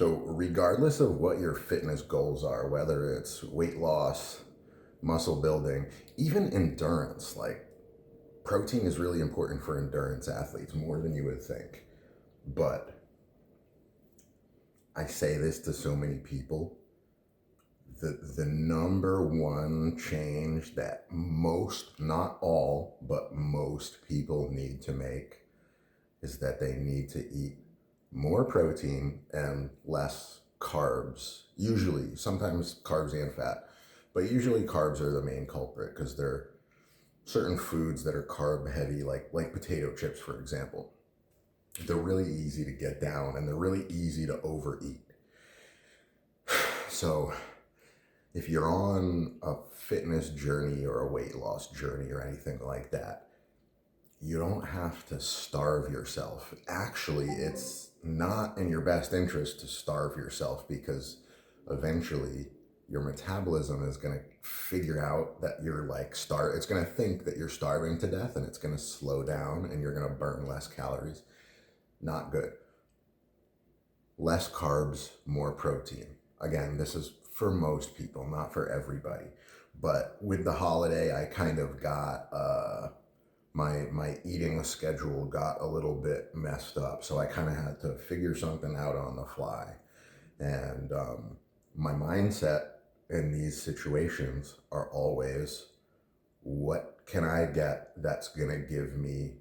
So, regardless of what your fitness goals are, whether it's weight loss, muscle building, even endurance, like protein is really important for endurance athletes more than you would think. But I say this to so many people, the number one change that most, not all, but most people need to make is that they need to eat more protein and less carbs. Usually, sometimes carbs and fat, but usually carbs are the main culprit because they're certain foods that are carb heavy, like potato chips, for example. They're really easy to get down and they're really easy to overeat. So if you're on a fitness journey or a weight loss journey or anything like that, you don't have to starve yourself. Actually, it's not in your best interest to starve yourself because eventually your metabolism is going to figure out that you're it's going to think that you're starving to death and it's going to slow down and you're going to burn less calories. Not good. Less carbs, more protein. Again, this is for most people, not for everybody. But with the holiday, I kind of got my eating schedule got a little bit messed up, so I kind of had to figure something out on the fly. And my mindset in these situations are always, what can I get that's gonna give me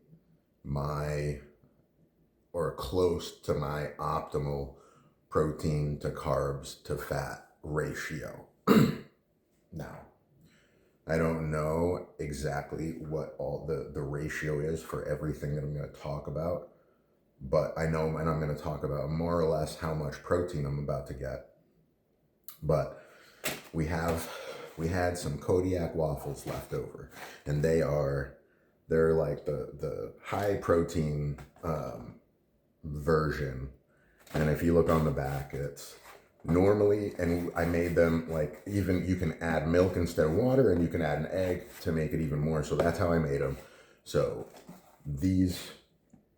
my or close to my optimal protein to carbs to fat ratio. Now, I don't know exactly what all the ratio is for everything that I'm going to talk about, but I know, and I'm going to talk about more or less how much protein I'm about to get. But we had some Kodiak waffles left over, and they're like the high protein version. And if you look on the back, it's normally, and I made them like, even you can add milk instead of water and you can add an egg to make it even more. So that's how I made them. So these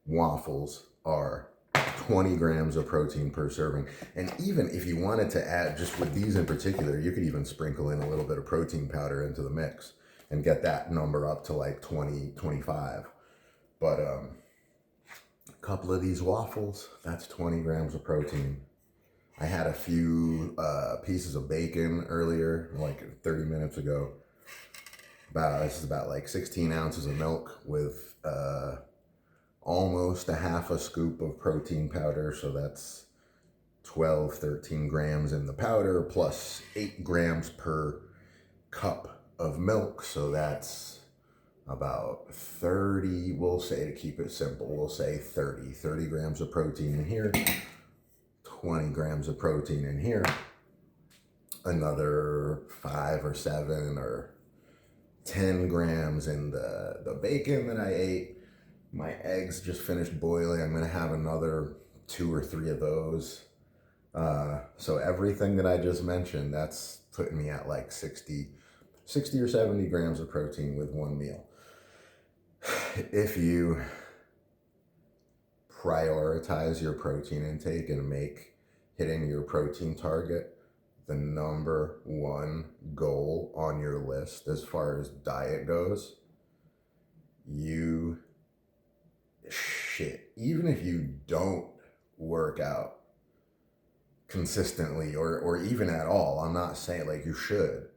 waffles are 20 grams of protein per serving. And even if you wanted to add, just with these in particular, you could even sprinkle in a little bit of protein powder into the mix and get that number up to like 20, 25. But a couple of these waffles, that's 20 grams of protein. I had a few pieces of bacon earlier, like 30 minutes ago. This is about like 16 ounces of milk with almost a half a scoop of protein powder. So that's 12, 13 grams in the powder plus 8 grams per cup of milk. So that's about 30, we'll say, to keep it simple, we'll say 30 grams of protein in here. 20 grams of protein in here, another 5 or 7 or 10 grams in the bacon that I ate. My eggs just finished boiling. I'm gonna have another 2 or 3 of those. So everything that I just mentioned, that's putting me at like 60 or 70 grams of protein with one meal. If you prioritize your protein intake and make hitting your protein target the number one goal on your list as far as diet goes, even if you don't work out consistently or even at all, I'm not saying like you should,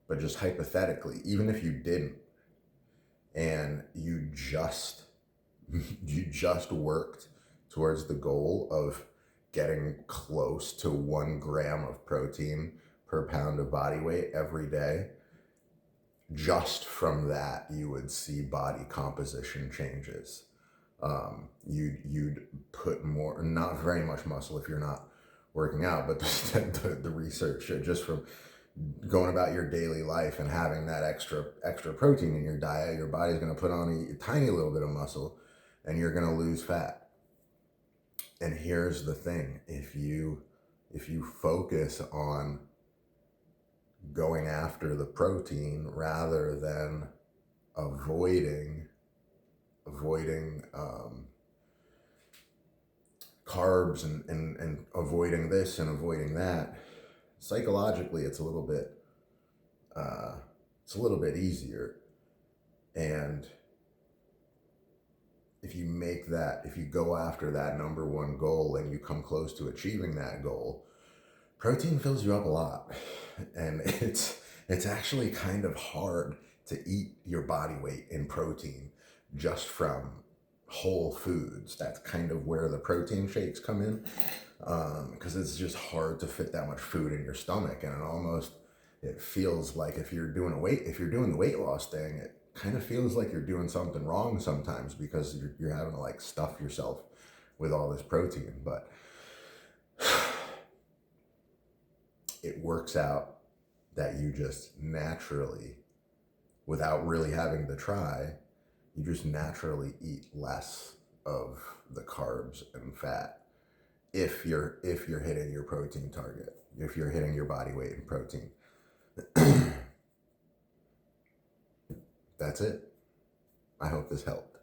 but just hypothetically, even if you didn't and you just worked towards the goal of getting close to 1 gram of protein per pound of body weight every day, just from that, you would see body composition changes. You'd put more, not very much muscle if you're not working out, but the research just from going about your daily life and having that extra protein in your diet, your body's going to put on a tiny little bit of muscle and you're going to lose fat. And here's the thing, if you focus on going after the protein rather than avoiding carbs and avoiding this and avoiding that, psychologically it's a little bit easier. And if you go after that number one goal and you come close to achieving that goal, protein fills you up a lot. And it's actually kind of hard to eat your body weight in protein just from whole foods. That's kind of where the protein shakes come in, because it's just hard to fit that much food in your stomach. And it feels like if you're doing the weight loss thing, it kind of feels like you're doing something wrong sometimes, because you're having to like stuff yourself with all this protein. But it works out that you just naturally, without really having to try, you just naturally eat less of the carbs and fat if you're hitting your protein target, if you're hitting your body weight in protein. That's it. I hope this helped.